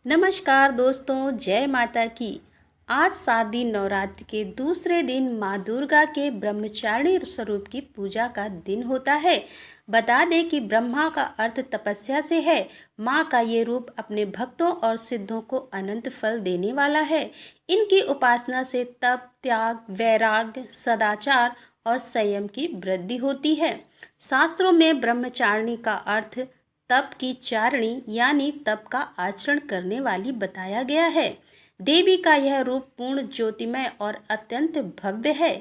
नमस्कार दोस्तों, जय माता की। आज शारदीय नवरात्र के दूसरे दिन माँ दुर्गा के ब्रह्मचारिणी स्वरूप की पूजा का दिन होता है। बता दें कि ब्रह्मा का अर्थ तपस्या से है। माँ का ये रूप अपने भक्तों और सिद्धों को अनंत फल देने वाला है। इनकी उपासना से तप, त्याग, वैराग्य, सदाचार और संयम की वृद्धि होती है। शास्त्रों में ब्रह्मचारिणी का अर्थ तप की चारणी यानी तप का आचरण करने वाली बताया गया है। देवी का यह रूप पूर्ण ज्योतिमय और अत्यंत भव्य है।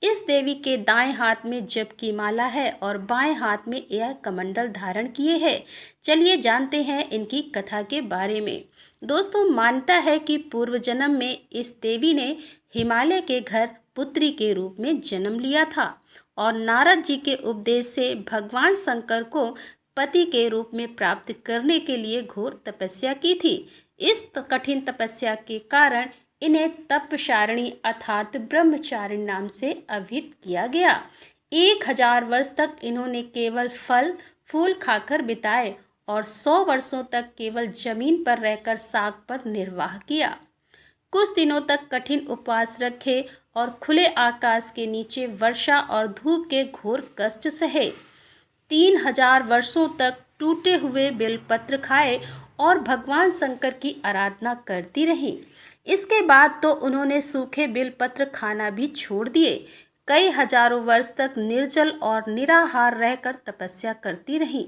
इस देवी के दाएं हाथ में जप की माला है और बाएं हाथ में यह कमंडल धारण किए है। चलिए जानते हैं इनकी कथा के बारे में। दोस्तों, मानता है कि पूर्व जन्म में इस देवी ने हिमालय के घर पुत्री के रूप में जन्म लिया था और नारद जी के उपदेश से भगवान शंकर को पति के रूप में प्राप्त करने के लिए घोर तपस्या की थी। इस कठिन तपस्या के कारण इन्हें तपचारिणी अर्थात ब्रह्मचारिणी नाम से अभिहित किया गया। 1000 वर्ष तक इन्होंने केवल फल फूल खाकर बिताए और 100 वर्षों तक केवल जमीन पर रहकर साग पर निर्वाह किया। कुछ दिनों तक कठिन उपवास रखे और खुले आकाश के नीचे वर्षा और धूप के घोर कष्ट सहे। 3000 वर्षों तक टूटे हुए बेलपत्र खाए और भगवान शंकर की आराधना करती रहीं। इसके बाद तो उन्होंने सूखे बेलपत्र खाना भी छोड़ दिए। कई हजारों वर्ष तक निर्जल और निराहार रहकर तपस्या करती रहीं।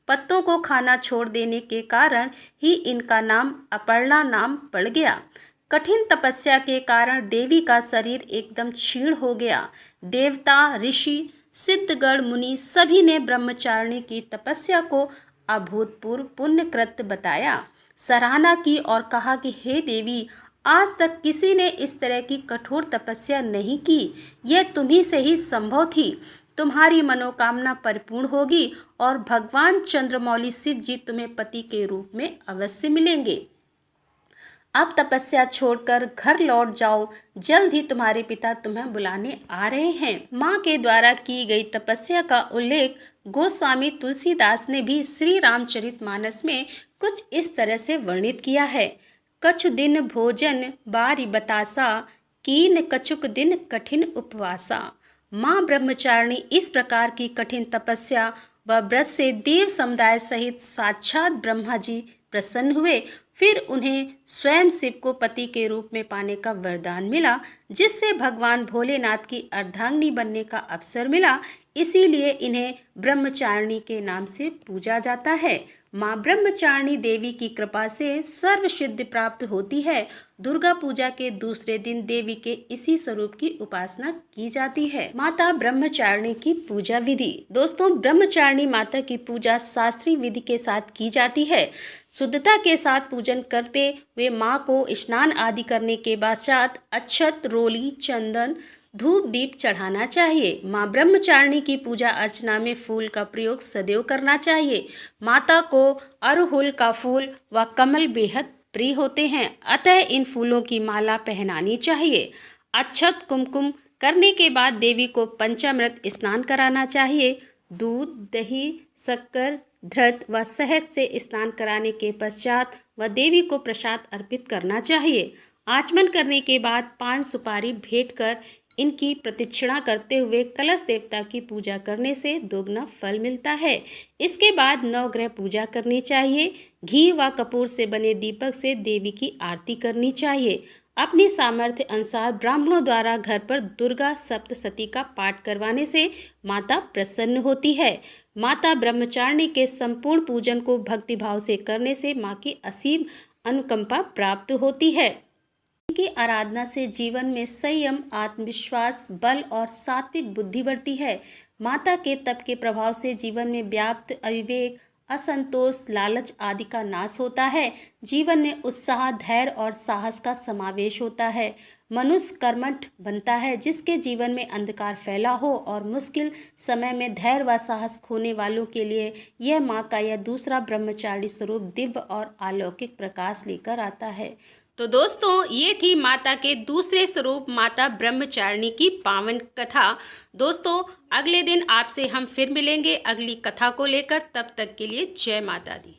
पत्तों को खाना छोड़ देने के कारण ही इनका नाम अपर्णा नाम पड़ गया। कठिन तपस्या के कारण देवी का शरीर एकदम क्षीण हो गया। देवता, ऋषि, सिद्धगण, मुनि सभी ने ब्रह्मचारिणी की तपस्या को अभूतपूर्व पुण्यकृत बताया, सराहना की और कहा कि हे देवी, आज तक किसी ने इस तरह की कठोर तपस्या नहीं की। यह तुम्ही से ही संभव थी। तुम्हारी मनोकामना परिपूर्ण होगी और भगवान चंद्रमौली शिव जी तुम्हें पति के रूप में अवश्य मिलेंगे। अब तपस्या छोड़कर घर लौट जाओ, जल्द ही तुम्हारे पिता तुम्हें बुलाने आ रहे हैं। माँ के द्वारा की गई तपस्या का उल्लेख गोस्वामी तुलसीदास ने भी श्री रामचरितमानस में कुछ इस तरह से वर्णित किया है। कछु दिन भोजन बारी बतासा, कीन कछुक दिन कठिन उपवासा। माँ ब्रह्मचारिणी इस प्रकार की कठिन तपस्या व व्रत से देव समुदाय सहित साक्षात ब्रह्मा जी प्रसन्न हुए। फिर उन्हें स्वयं शिव को पति के रूप में पाने का वरदान मिला, जिससे भगवान भोलेनाथ की अर्धांगिनी बनने का अवसर मिला। इसीलिए इन्हें ब्रह्मचारिणी के नाम से पूजा जाता है। माँ ब्रह्मचारिणी देवी की कृपा से सर्व सिद्धि प्राप्त होती है। दुर्गा पूजा के दूसरे दिन देवी के इसी स्वरूप की उपासना की जाती है। माता ब्रह्मचारिणी की पूजा विधि। दोस्तों, ब्रह्मचारिणी माता की पूजा शास्त्रीय विधि के साथ की जाती है। शुद्धता के साथ पूजन करते हुए माँ को स्नान आदि करने के पश्चात अक्षत, रोली, चंदन, धूप दीप चढ़ाना चाहिए। माँ ब्रह्मचारिणी की पूजा अर्चना में फूल का प्रयोग सदैव करना चाहिए। माता को अड़हुल का फूल व कमल बेहद प्रिय होते हैं, अतः इन फूलों की माला पहनानी चाहिए। अक्षत कुमकुम करने के बाद देवी को पंचामृत स्नान कराना चाहिए। दूध, दही, शक्कर, घृत व शहद से स्नान कराने के पश्चात व देवी को प्रसाद अर्पित करना चाहिए। आचमन करने के बाद पान सुपारी भेंट कर इनकी प्रदक्षिणा करते हुए कलश देवता की पूजा करने से दोगुना फल मिलता है। इसके बाद नवग्रह पूजा करनी चाहिए। घी व कपूर से बने दीपक से देवी की आरती करनी चाहिए। अपनी सामर्थ्य अनुसार ब्राह्मणों द्वारा घर पर दुर्गा सप्तशती का पाठ करवाने से माता प्रसन्न होती है। माता ब्रह्मचारिणी के संपूर्ण पूजन को भक्तिभाव से करने से माँ की असीम अनुकंपा प्राप्त होती है। इनकी आराधना से जीवन में संयम, आत्मविश्वास, बल और सात्विक बुद्धि बढ़ती है। माता के तप के प्रभाव से जीवन में व्याप्त अविवेक, असंतोष, लालच आदि का नाश होता है। जीवन में उत्साह, धैर्य और साहस का समावेश होता है। मनुष्य कर्मठ बनता है, जिसके जीवन में अंधकार फैला हो और मुश्किल समय में धैर्य व साहस खोने वालों के लिए यह माँ का यह दूसरा ब्रह्मचारिणी स्वरूप दिव्य और अलौकिक प्रकाश लेकर आता है। तो दोस्तों, ये थी माता के दूसरे स्वरूप माता ब्रह्मचारिणी की पावन कथा। दोस्तों, अगले दिन आपसे हम फिर मिलेंगे अगली कथा को लेकर। तब तक के लिए जय माता दी।